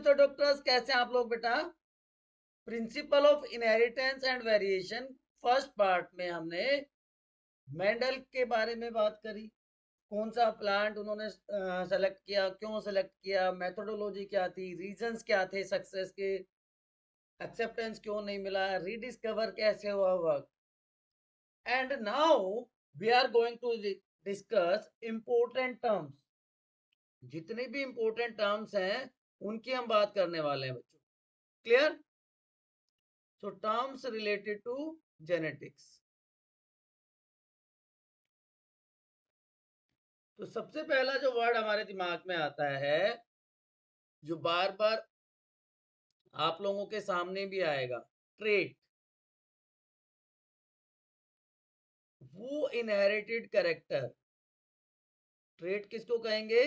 ऑर्थोडॉक्टर्स, कैसे आप लोग बेटा? Principle of inheritance and variation first part में हमने मेंडल के बारे में बात करी। कौन सा प्लांट उन्होंने सेलेक्ट किया, क्यों सेलेक्ट किया, मेथोडोलॉजी क्या थी, रीजंस क्या थे सक्सेस के, एक्सेप्टेंस क्यों नहीं मिला, रीडिस्कवर कैसे हुआ work. And now we are going to discuss important terms. जितने भी इंपोर्टेंट टर्म्स हैं उनकी हम बात करने वाले हैं बच्चों। Clear? So terms related to genetics. तो सबसे पहला जो वर्ड हमारे दिमाग में आता है, जो बार बार आप लोगों के सामने भी आएगा, ट्रेट। वो इनहेरिटेड कैरेक्टर। ट्रेट किसको कहेंगे?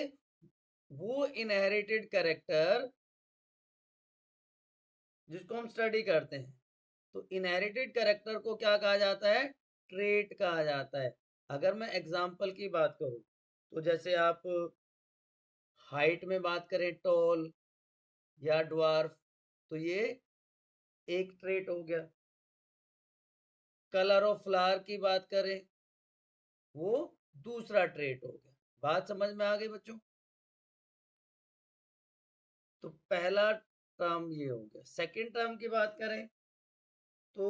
वो इनहेरिटेड कैरेक्टर जिसको हम स्टडी करते हैं। तो इनहेरिटेड कैरेक्टर को क्या कहा जाता है? ट्रेट कहा जाता है। अगर मैं एग्जांपल की बात करूं तो जैसे आप हाइट में बात करें, टॉल या ड्वार्फ, तो ये एक ट्रेट हो गया। कलर ऑफ फ्लावर की बात करें, वो दूसरा ट्रेट हो गया। बात समझ में आ गई बच्चों? तो पहला टर्म ये हो गया। सेकंड टर्म की बात करें तो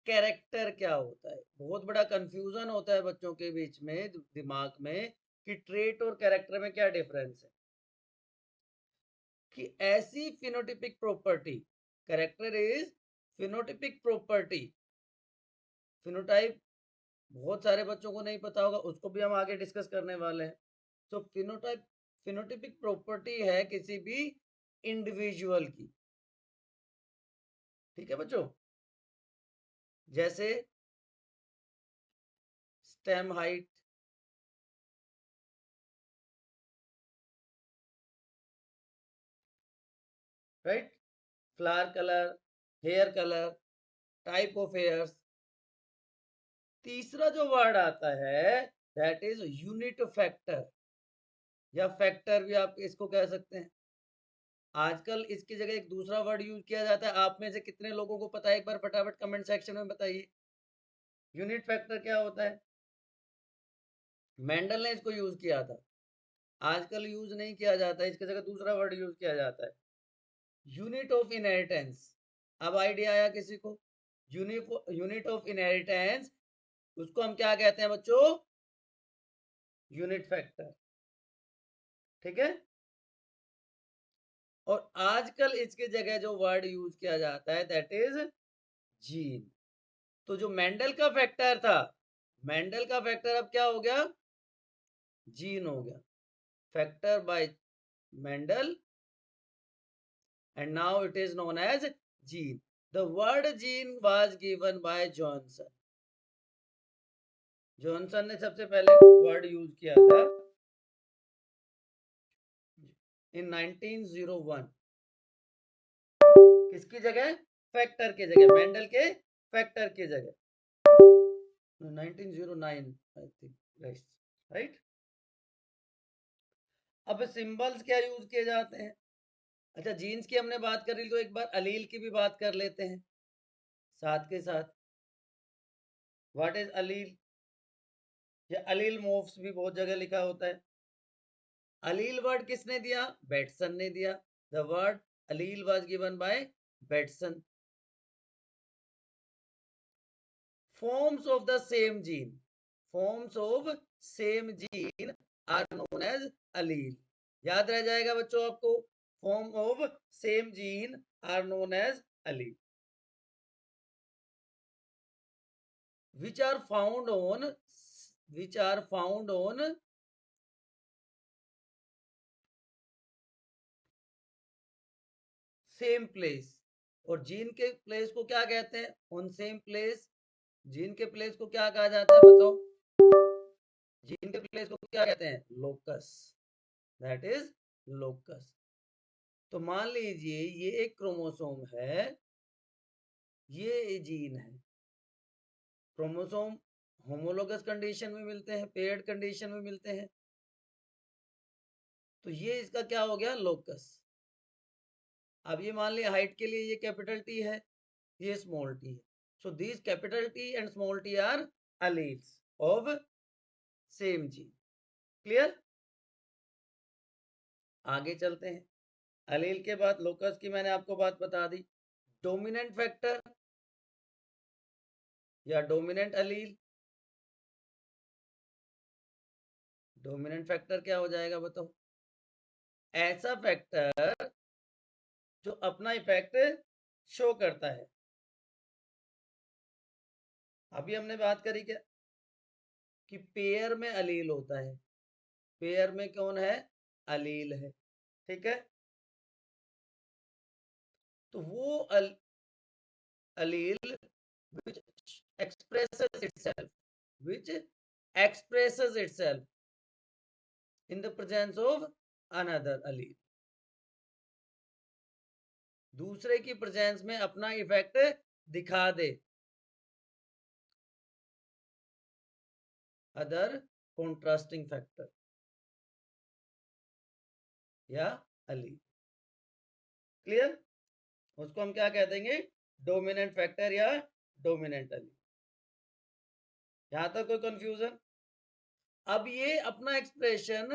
कैरेक्टर क्या होता है? बहुत बड़ा कंफ्यूजन होता है बच्चों के बीच में, दिमाग में, कि ट्रेट और कैरेक्टर में क्या डिफरेंस है। कि ऐसी phenotypic property, character is phenotypic property. Phenotype बहुत सारे बच्चों को नहीं पता होगा, उसको भी हम आगे डिस्कस करने वाले हैं। तो फिनोटिपिक प्रॉपर्टी है किसी भी इंडिविजुअल की। ठीक है बच्चों? जैसे stem height, right, flower colour, hair colour, type of hairs. तीसरा जो वर्ड आता है दैट इज यूनिट फैक्टर, या फैक्टर भी आप इसको कह सकते हैं। आजकल इसकी जगह एक दूसरा वर्ड यूज किया जाता है। आप में से कितने लोगों को पता है? एक बार फटाफट कमेंट सेक्शन में बताइए, यूनिट फैक्टर क्या होता है? मेंडल ने इसको यूज किया था, आजकल यूज नहीं किया जाता, इसकी जगह दूसरा वर्ड यूज किया जाता है, यूनिट ऑफ इनहेरिटेंस। अब आइडिया आया किसी को? यूनिट ऑफ इनहेरिटेंस, उसको हम क्या कहते हैं बच्चों? Unit factor. ठीक है? और आजकल इसकी जगह जो वर्ड यूज किया जाता है दैट इज जीन। तो जो मेंडल का फैक्टर था, मेंडल का फैक्टर अब क्या हो गया? जीन हो गया। Factor by Mendel, and now it is known as gene. The word gene was given by Johnson. Johnson ने सबसे पहले वर्ड यूज किया था इन 1901। किसकी जगह? फैक्टर की जगह, मेंडल के फैक्टर की जगह। 1909 आई थिंक, राइट। अब सिंबल्स क्या यूज किए जाते हैं? अच्छा, जीन्स की हमने बात करी, तो एक बार अलील की भी बात कर लेते हैं साथ के साथ। What is allele? या अलील मोव्स भी बहुत जगह लिखा होता है। अलील वर्ड किसने दिया? बेटसन ने दिया। The word allele was given by Bateson. Forms of the same gene, forms of same gene are known as allele. याद रह जाएगा बच्चों आपको, form of same gene are known as allele, which are found on same place. और gene के place को क्या कहते हैं? On same place. जीन के प्लेस को क्या कहा जाता है बताओ? जीन के प्लेस को क्या कहते हैं? लोकस। That is locus. तो मान लीजिए ये एक क्रोमोसोम है, ये जीन है। क्रोमोसोम होमोलोगस कंडीशन में मिलते हैं, पेयर्ड कंडीशन में मिलते हैं। तो ये इसका क्या हो गया, लोकस। अब ये मान लिया हाइट के लिए ये कैपिटल टी है, ये स्मॉल टी है। So these capital T and small T R alleles of same gene. Clear? आगे चलते हैं। अलील के बाद लोकस की मैंने आपको बात बता दी। डोमिनेंट फैक्टर या डोमिनेंट अलील। डोमिनेंट फैक्टर क्या हो जाएगा बताओ? ऐसा फैक्टर जो अपना इफेक्ट शो करता है। अभी हमने बात करी क्या कि पेयर में अलील होता है। पेयर में कौन है? अलील है। ठीक है, तो वो अलील which expresses itself which expresses itself in the presence of another allele, दूसरे की प्रेजेंस में अपना इफेक्ट दिखा दे। अदर कॉन्ट्रास्टिंग फैक्टर या अलील। क्लियर? उसको हम क्या कह देंगे? डोमिनेंट फैक्टर या डोमिनेंट अलील। यहां तक कोई कंफ्यूजन? अब ये अपना एक्सप्रेशन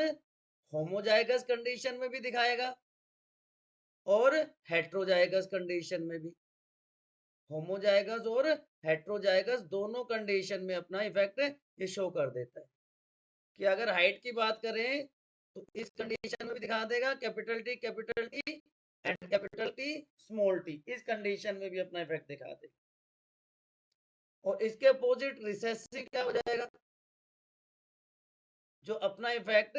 होमोजाइगस कंडीशन में भी दिखाएगा और हेट्रोजाइगस कंडीशन में भी। होमोजाइगस और हेट्रोजाइगस दोनों कंडीशन में अपना इफेक्ट ये शो कर देता है। कि अगर हाइट की बात करें तो इस कंडीशन में भी दिखा देगा capital T and capital T small T, इस कंडीशन में भी अपना इफेक्ट दिखा देगा। और इसके अपोजिट रिसेसिव क्या हो जाएगा? जो अपना इफेक्ट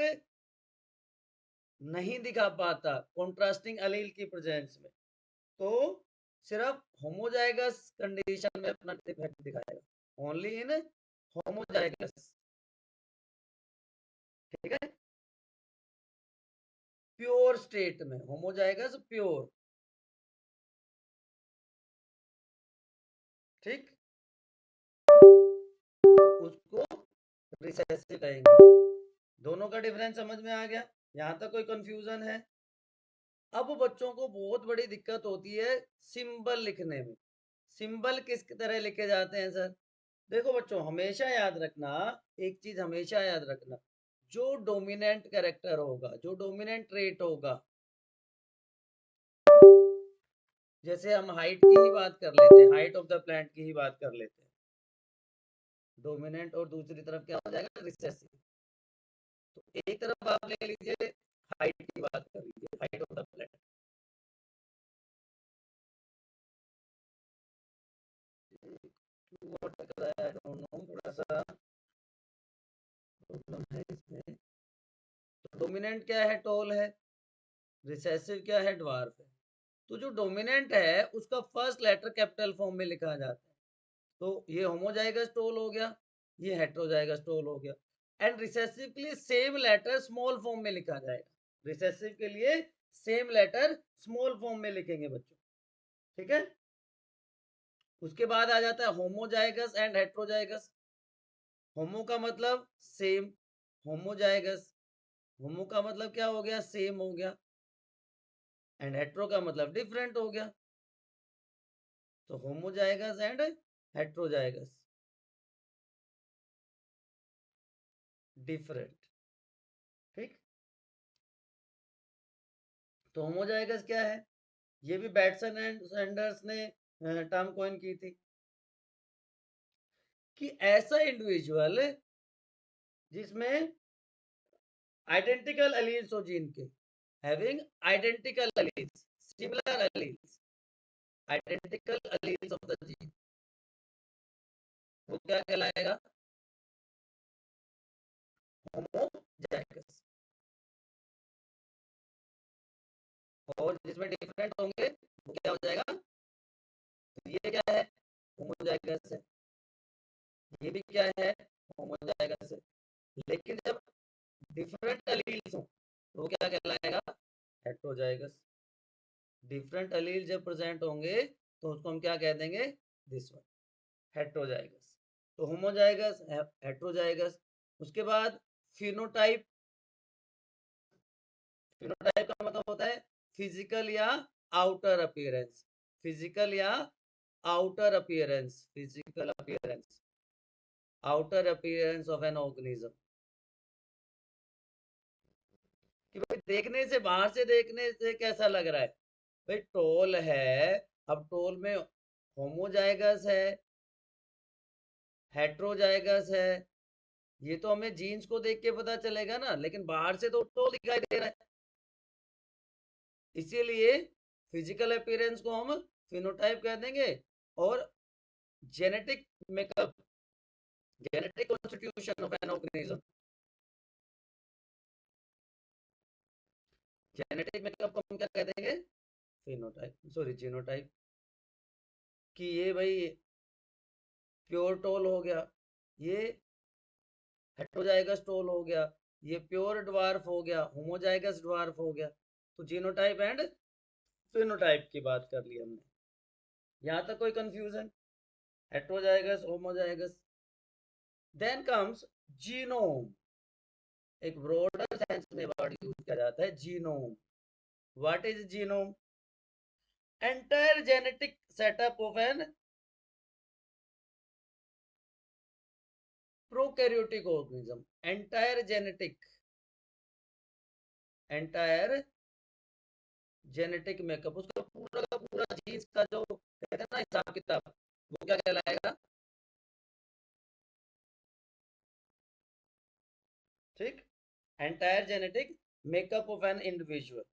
नहीं दिखा पाता कॉन्ट्रास्टिंग अलील की प्रेजेंस में, तो सिर्फ होमोजाइगस कंडीशन में अपना इफेक्ट दिखाएगा, ओनली इन होमोजाइगस। ठीक है, प्योर स्टेट में होमोजाइगस प्योर। ठीक, उसको रिसेसिव कहेंगे। दोनों का डिफरेंस समझ में आ गया? यहां तक कोई कंफ्यूजन है? अब बच्चों को बहुत बड़ी दिक्कत होती है सिंबल लिखने में। सिंबल किस तरह लिखे जाते हैं सर? देखो बच्चों, हमेशा याद रखना, एक चीज हमेशा याद रखना, जो डोमिनेंट कैरेक्टर होगा, जो डोमिनेंट ट्रेट होगा, जैसे हम हाइट की ही बात कर लेते हैं, हाइट ऑफ द प्लांट की ही बात कर लेते हैं, डोमिनेंट और दूसरी तरफ क्या हो जाएगा? रिसेसिव। तो एक तरफ आप ले लीजिए, हाइट की बात कर लीजिए, हाइट ऑफ द प्लांट। थोड़ा सा प्रॉब्लम है इसमें। तो डोमिनेंट क्या है? टॉल है। रिसेसिव क्या है? ड्वार्फ है। तो जो डोमिनेंट है उसका फर्स्ट लेटर कैपिटल फॉर्म में लिखा जाता है, तो ये होमोजाइगस टोल हो गया, ये हेट्रोजाइगस टोल हो गया। एंड रिसेसिव के लिए सेम लेटर स्मॉल फॉर्म में लिखा जाएगा। रिसेसिव के लिए सेम लेटर स्मॉल फॉर्म में लिखेंगे बच्चों। ठीक है, उसके बाद आ जाता है होमोजाइगस एंड हेट्रोजाइगस। होमो का मतलब सेम, होमोजाइगस, होमो का मतलब क्या हो गया? सेम हो गया। एंड हेट्रो का मतलब डिफरेंट हो गया। तो होमोजाइगस एंड हेट्रोजाइगस, डिफरेंट। ठीक, तो होमोजाइगस क्या है? ये भी बैटसन एंड सैंडर्स ने टर्म कॉइन की थी कि ऐसा इंडिविजुअल जिसमें आइडेंटिकल एलील्स हो जीन के, having identical alleles, similar alleles, identical alleles of the gene, वो क्या कहलाएगा? होमोजाइगस। और जिसमें डिफरेंट होंगे वो क्या हो जाएगा? तो ये क्या है? होमोजाइगस है। ये भी क्या है? होमोजाइगस है। लेकिन जब डिफरेंट एलील्स हो तो वो क्या कहलाएगा? हेट्रोजाइगस। डिफरेंट एलील जब प्रेजेंट होंगे तो उसको हम क्या कह देंगे? This one, heterozygous. तो होमोजाइगस, हेट्रोजाइगस। उसके बाद फिनोटाइप, फिनोटाइप का मतलब होता है फिजिकल या आउटर अपीयरेंस, फिजिकल या outer appearance, physical appearance, outer appearance of an organism, कि भाई देखने से, बाहर से देखने से कैसा लग रहा है, भाई टोल है, अब टोल में होमोजाइगस है, हेट्रोजाइगस है, ये तो हमें जीन्स को देख के पता चलेगा ना, लेकिन बाहर से तो टोल दिखाई दे रहा है। इसीलिए फिजिकल अपीयरेंस को हम फिनोटाइप कह देंगे, और genetic makeup, genetic constitution of an organism, genetic makeup को हम क्या कह देंगे, फिनोटाइप, सॉरी जीनोटाइप, कि ये भाई प्योर टोल हो गया, ये हेट्रोजाइगस टोल हो गया, ये प्योर ड्वार्फ हो गया, होमोजाइगस ड्वार्फ हो गया। तो जीनोटाइप एंड फिनोटाइप की बात कर ली हमने, यहां तक कोई confusion, heterozygous homozygous. Then comes genome, एक ब्रॉडर सेंस में वर्ड यूज किया जाता है genome. What is genome? Entire genetic setup of an prokaryotic organism, entire genetic, entire genetic makeup, उसका पूरा का पूरा जीन्स का जो कहते हैं ना हिसाब किताब, वो क्या कहलाएगा, ठीक, entire genetic makeup of an individual,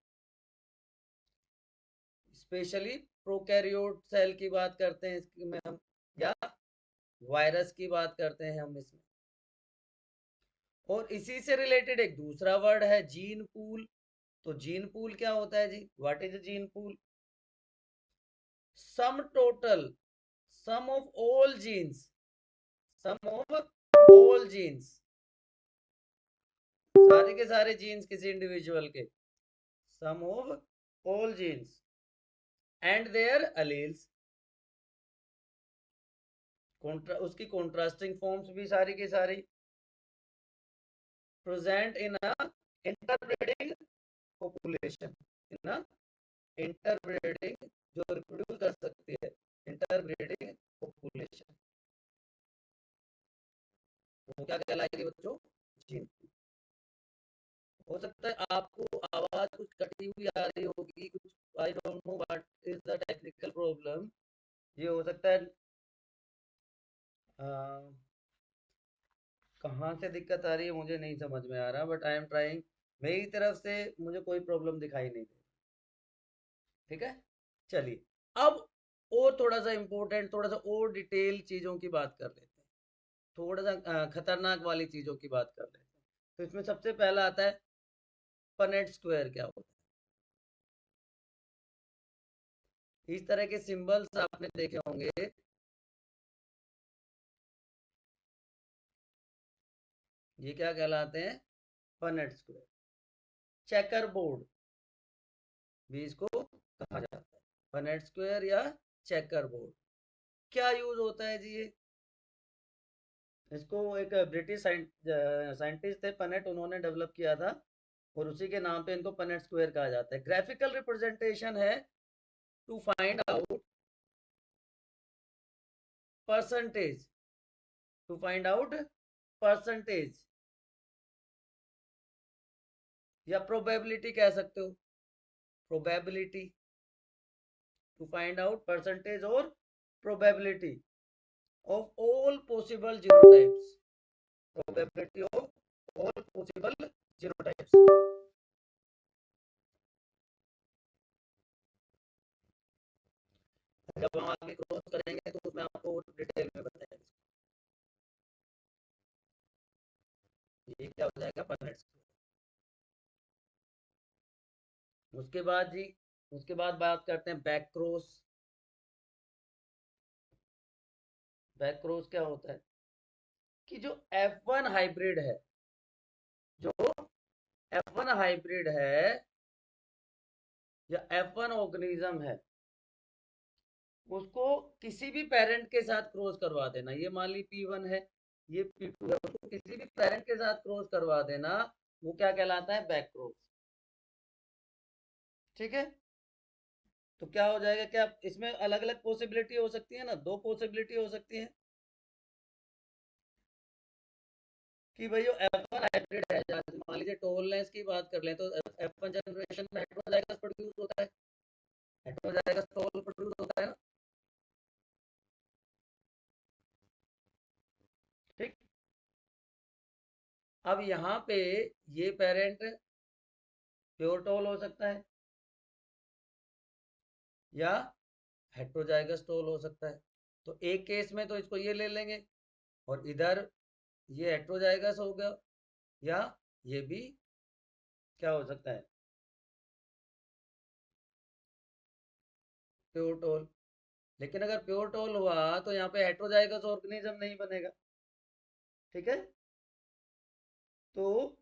specially prokaryote cell की बात करते हैं इसमें हम, या वायरस की बात करते हैं हम इसमें। और इसी से रिलेटेड एक दूसरा वर्ड है जीन पूल। तो जीन पूल क्या होता है जी, what is gene pool? Sum total, sum of all genes, sum of all genes, सारे के सारे जीन्स किसी इंडिविजुअल के, sum of all genes and their alleles, उसकी कॉन्ट्रास्टिंग फॉर्म्स भी सारी की सारी present in a interbreeding population, in a interbreeding, जो रिप्रोड्यूस कर सकती है, इंटरब्रीडिंग पॉपुलेशन, वो क्या कहलाएगी बच्चों, जीन। हो सकता है आपको आवाज कुछ कटी हुई आ रही होगी, कुछ I don't know what is the technical problem, ये हो सकता है कहाँ से दिक्कत आ रही है मुझे नहीं समझ में आ रहा, बट आई एम ट्राइंग, मेरी तरफ से मुझे कोई प्रॉब्लम दिखाई नहीं दे, ठीक है। चलिए, अब और थोड़ा सा इंपॉर्टेंट, थोड़ा सा और डिटेल चीजों की बात कर लेते हैं, थोड़ा सा खतरनाक वाली चीजों की बात कर लेते हैं। तो इसमें सबसे पहला आता है पनेट स्क्वायर क्या होता है। इस तरह के सिंबल्स आपने देखे होंगे, ये क्या कहलाते हैं, पनेट स्क्वायर। चेकर बोर्ड भी इसको कहा जाता है, पनेट स्क्वायर या चेकर बोर्ड। क्या यूज होता है जी ये, इसको एक ब्रिटिश साइंटिस्ट थे पनेट, उन्होंने डेवलप किया था, और उसी के नाम पे इनको पनेट स्क्वायर कहा जाता है। ग्राफिकल रिप्रेजेंटेशन है to find out percentage, to find out percentage, या प्रोबेबिलिटी कह सकते हो, probability, to find out percentage और probability of all possible genotypes, probability of all possible genotypes. जब हम आगे क्रॉस करेंगे तो उसमें आपको डिटेल में बताएंगे ये क्या हो जाएगा पनेट। उसके बाद जी, उसके बाद बात करते हैं बैक क्रॉस। बैक क्रॉस क्या होता है, कि जो F1 हाइब्रिड है, जो F1 हाइब्रिड है या F1 ऑर्गेनिज्म है, उसको किसी भी पेरेंट के साथ क्रॉस करवा देना, ये मान ली P1 है, ये P2 है, उसको किसी भी पेरेंट के साथ क्रॉस करवा देना, वो क्या कहलाता है, बैक क्रॉस। ठीक है, तो क्या हो जाएगा, क्या इसमें अलग अलग पॉसिबिलिटी हो सकती है ना, दो पॉसिबिलिटी हो सकती है कि भाई जो F1 हाइब्रिड है, जैसे मान लीजिए टोलनेस की बात कर लें तो F1 जनरेशन में हेटेरोजाइगस प्रोड्यूस होता है, हेटेरोजाइगस टोल प्रोड्यूस होता है ना। ठीक, अब यहाँ पे ये पेरेंट प्योर टोल हो सकता है या हेटेरोजाइगस टोल हो सकता है, तो एक केस में तो इसको ये ले लेंगे और इधर ये हेटेरोजाइगस हो गया, या ये भी क्या हो सकता है, प्योर टोल। लेकिन अगर प्योर टोल हुआ तो यहाँ पे हेटेरोजाइगस ऑर्गेनिज्म नहीं बनेगा। ठीक है, तो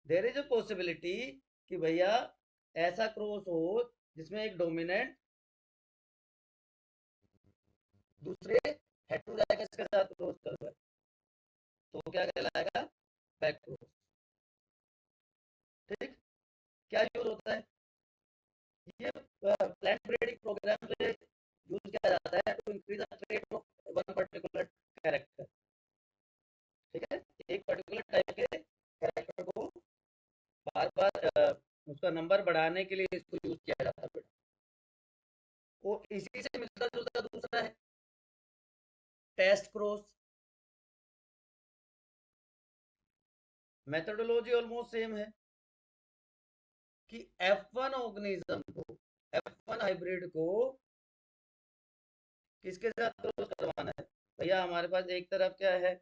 देर इज अ पॉसिबिलिटी कि भैया ऐसा क्रॉस हो जिसमें एक डोमिनेंट दूसरे हेटेरोजाइगस के साथ क्रॉस कर रहा है, तो क्या कहलाएगा, बैक क्रॉस। ठीक, क्या यूज होता है, ये प्लांट ब्रीडिंग प्रोग्राम से यूज किया जाता है to increase the trait of one particular character. ठीक है, एक पर्टिकुलर टाइप के कैरेक्टर को बार बार उसका नंबर बढ़ाने के लिए इसको यूज किया जाता है। वो इसी से मिलता जुलता दूसरा है test cross, methodology almost same है कि F1 ऑर्गेनिज्म को, F1 हाइब्रिड को किसके साथ क्रॉस करवाना है, भैया हमारे पास एक तरफ क्या है,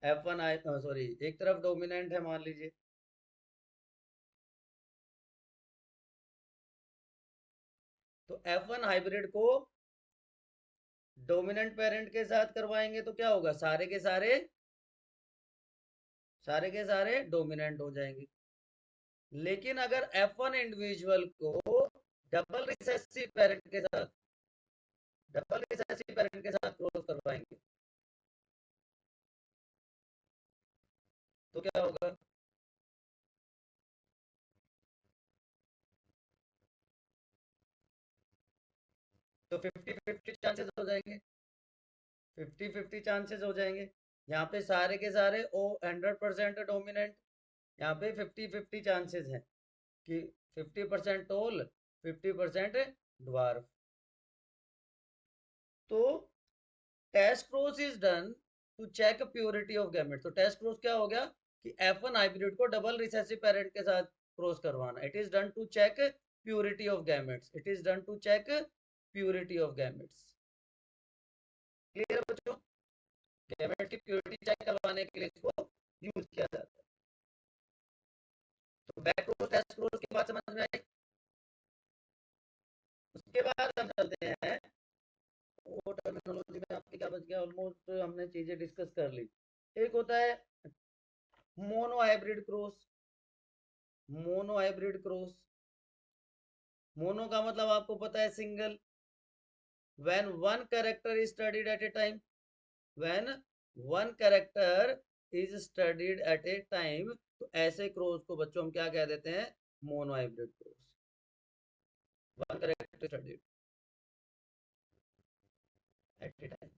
F1 सॉरी, एक तरफ डोमिनेंट है मान लीजिए, तो F1 हाइब्रिड को डोमिनेंट पेरेंट के साथ करवाएंगे तो क्या होगा, सारे के सारे डोमिनेंट हो जाएंगे। लेकिन अगर F1 इंडिविजुअल को डबल रिसेसिव पेरेंट के साथ, डबल रिसेसिव पेरेंट के साथ क्रॉस करवाएंगे तो क्या होगा, तो 50-50 चांसेस हो जाएंगे, 50-50 चांसेस हो जाएंगे। यहाँ पे सारे के सारे ओ 100% डोमिनेंट, यहाँ पे 50-50 चांसेस हैं कि 50% टोल, 50% ड्वार्फ। तो test cross is done to check purity of gamete, तो टेस्ट क्रॉस क्या हो गया कि F1 हाइब्रिड को डबल रिसेसिव पेरेंट के साथ क्रॉस करवाना, it is done to check purity of gametes, it is done to check purity of gametes. Clear बच्चों, गैमेट की प्योरिटी चेक करवाने के लिए इसको यूज किया जाता है। तो बैक क्रॉस टेस्ट क्रॉस की बात समझ में आई। उसके बाद हम चलते हैं, वो टर्मिनोलॉजी में आपके क्या बच गया, ऑलमोस्ट हमने चीजें डिस्कस कर ली। एक होता है mono hybrid cross, mono hybrid cross, mono का मतलब आपको पता है single, when one character is studied at a time, when one character is studied at a time, तो ऐसे क्रॉस को बच्चों हम क्या कह देते हैं, mono hybrid cross, one character studied at a time.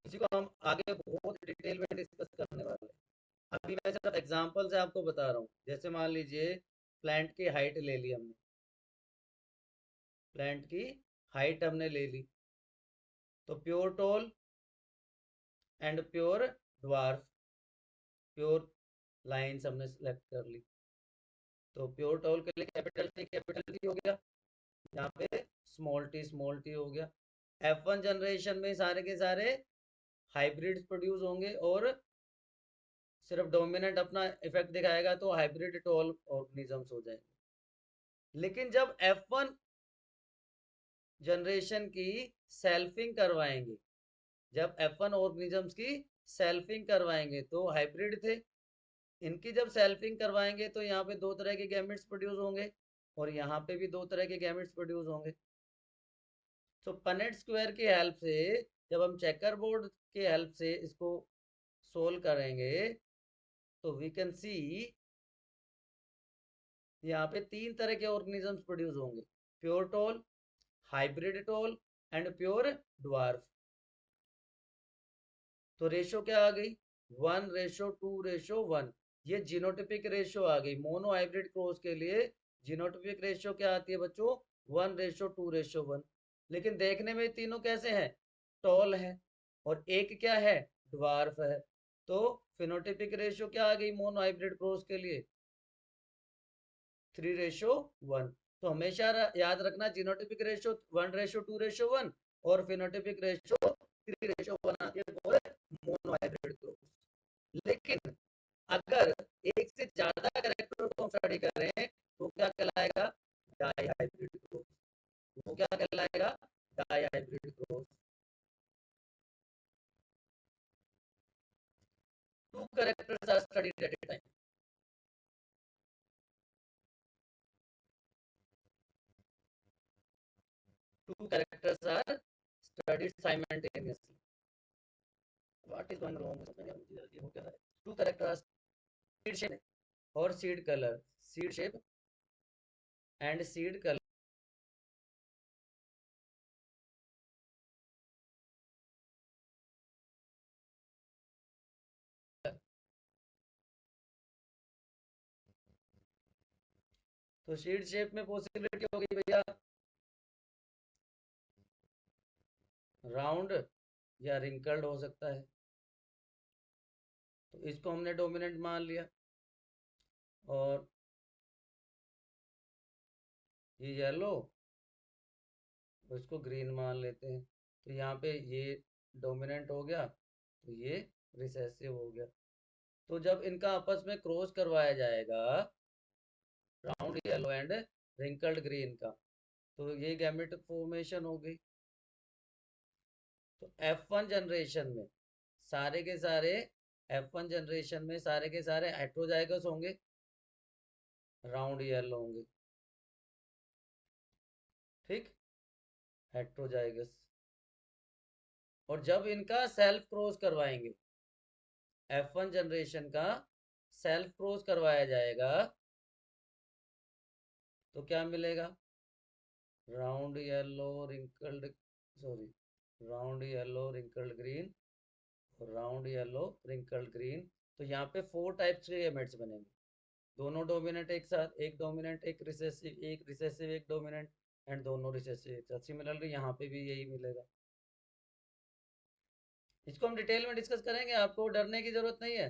इसी को हम आगे बहुत डिटेल में डिस्कस करने वाले हैं, अभी मैं सिर्फ एग्जांपल से आपको बता रहा हूँ। जैसे मान लीजिए प्लांट की हाइट ले ली हमने, प्लांट की हाइट हमने ले ली, तो pure toll and pure dwarf, pure lines हमने सेलेक्ट कर ली। तो प्योर टोल के लिए कैपिटल टी हो गया, यहाँ पे स्मॉल टी हो गया। F1 जनरेशन में सारे के सारे हाइब्रिड्स प्रोड्यूस होंगे और सिर्फ डोमिनेंट अपना इफेक्ट दिखाएगा तो हाइब्रिड टोल ऑर्गेनिजम्स हो जाएंगे। लेकिन जब F1 जनरेशन की सेल्फिंग करवाएंगे, जब F1 ऑर्गेनिजम्स की सेल्फिंग करवाएंगे तो हाइब्रिड थे, इनकी जब सेल्फिंग करवाएंगे तो यहाँ पे दो तरह के गैमेट्स प्रोड्यूस होंगे और यहाँ पे भी दो तरह के गैमेट्स प्रोड्यूस होंगे। तो पनेट स्क्वायर की हेल्प से जब हम चेकर बोर्ड की हेल्प से इसको सोल्व करेंगे तो वी कैन सी यहाँ पे 3 तरह के ऑर्गेनिजम्स प्रोड्यूस होंगे, pure tall, hybrid tall and pure dwarf. तो रेशो क्या आ गई, 1:2:1। ये जीनोटिपिक रेशो आ गई। मोनो हाइब्रिड क्रॉस के लिए जीनोटिपिक रेशो क्या आती है बच्चों, 1:2:1। लेकिन देखने में तीनों कैसे हैं, टॉल है, और एक क्या है, ड्वार्फ है। तो फिनोटिपिक रेशो क्या आ गई मोनो हाइब्रिड क्रॉस के लिए, 3:1। तो हमेशा याद रखना, जीनोटिपिक रेशो 1:2:1 और फिनोटिपिक रेशो 3:1 आती है फॉर मोनो हाइब्रिड क्रॉस। लेकिन अगर एक से ज्यादा कैरेक्टर को हम स्टडी कर रहे हैं तो क्या कहलाएगा, डाई हाइब्रिड क्रॉस। वो क्या कहलाएगा, dihybrid cross. Two characters are studied at a time. Two characters are studied simultaneously. What is going wrong, समझ नहीं आ रहा मुझे, ये हो क्या रहा है। टू कैरेक्टर्स, सीड शेप और seed colour, seed shape and seed colour. तो सीड शेप में पॉसिबिलिटी होगी भैया, राउंड या रिंकल्ड हो सकता है। तो इसको हमने डोमिनेंट मान लिया, और ये येलो, इसको ग्रीन मान लेते हैं। तो यहाँ पे ये डोमिनेंट हो गया, तो ये रिसेसिव हो गया। तो जब इनका आपस में क्रॉस करवाया जाएगा, round yellow and wrinkled green का, तो ये गैमेट फॉर्मेशन हो गई। तो F1 जनरेशन में सारे के सारे, F1 जनरेशन में सारे के सारे हेट्रोजाइगस होंगे, राउंड येलो होंगे, ठीक, हेट्रोजाइगस। और जब इनका सेल्फ क्रॉस करवाएंगे, F1 जनरेशन का सेल्फ क्रॉस करवाया जाएगा, तो क्या मिलेगा, round yellow wrinkled, sorry, round yellow wrinkled green, round yellow wrinkled green. तो यहाँ पे 4 टाइप्स के गैमेट्स बनेंगे, दोनों डोमिनेंट एक साथ, एक डोमिनेंट एक रिसेसिव, एक रिसेसिव एक डोमिनेंट, एंड दोनों रिसेसिव एक साथ। सिमिलरली यहाँ पे भी यही मिलेगा। इसको हम डिटेल में डिस्कस करेंगे, आपको डरने की जरूरत नहीं है,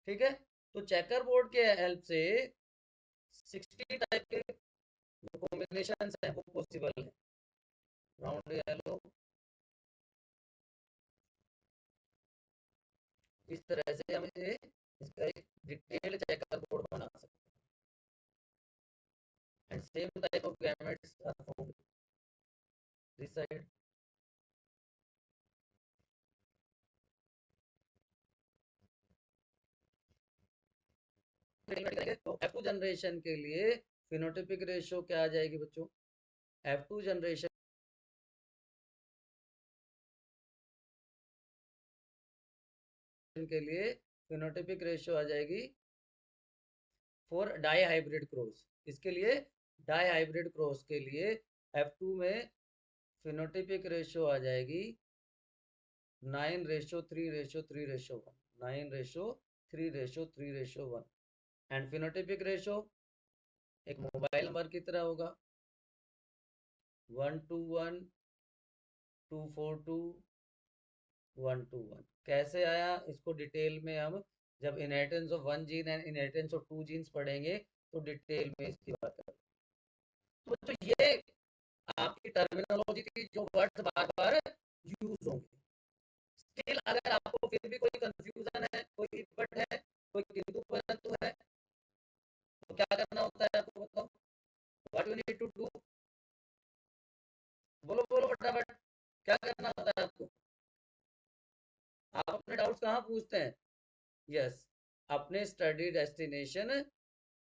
ठीक है। तो चेकर बोर्ड के हेल्प से 60 टाइप के कॉम्बिनेशन है वो पॉसिबल है। राउंड येलो, इस तरह से हम इसका एक डिटेल चेकर बोर्ड बना सकते हैं। And same type of gametes are found this side. तो F2 जनरेशन के लिए फिनोटिपिक रेशियो क्या आ जाएगी बच्चों, F2 जनरेशन के लिए फिनोटिपिक रेशियो आ जाएगी फॉर डाई हाइब्रिड क्रॉस। इसके लिए डाई हाइब्रिड क्रॉस के लिए F2 में फिनोटिपिक रेशियो आ जाएगी 9:3:3:1, 9:3:3:1। एंड फिनोटिपिक रेशियो एक मोबाइल नंबर की तरह होगा, 1:1:2:4:2:1:1। कैसे आया, इसको डिटेल में हम जब inheritance of one gene and inheritance of two genes पढ़ेंगे तो डिटेल में इसकी बात करेंगे। तो ये आपकी टर्मिनोलॉजी की जो वर्ड्स बार बार यूज होंगे। स्टिल अगर आपको फिर भी कोई कंफ्यूजन है, कोई इकट्ठ है, कोई किंतु परंतु है, तो क्या करना होता है आपको बताओ, what you need to do, बोलो बोलो फटाफट, क्या करना होता है आपको। आप अपने डाउट्स कहाँ पूछते हैं, यस, अपने स्टडी डेस्टिनेशन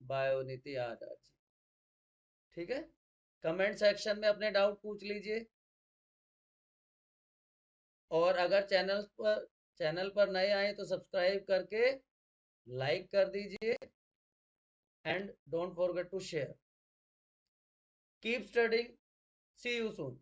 बायोनिति आदर्श, ठीक है। कमेंट सेक्शन में अपने डाउट पूछ लीजिए। और अगर चैनल पर नए आए तो सब्सक्राइब करके लाइक कर दीजिए and don't forget to share. Keep studying. See you soon.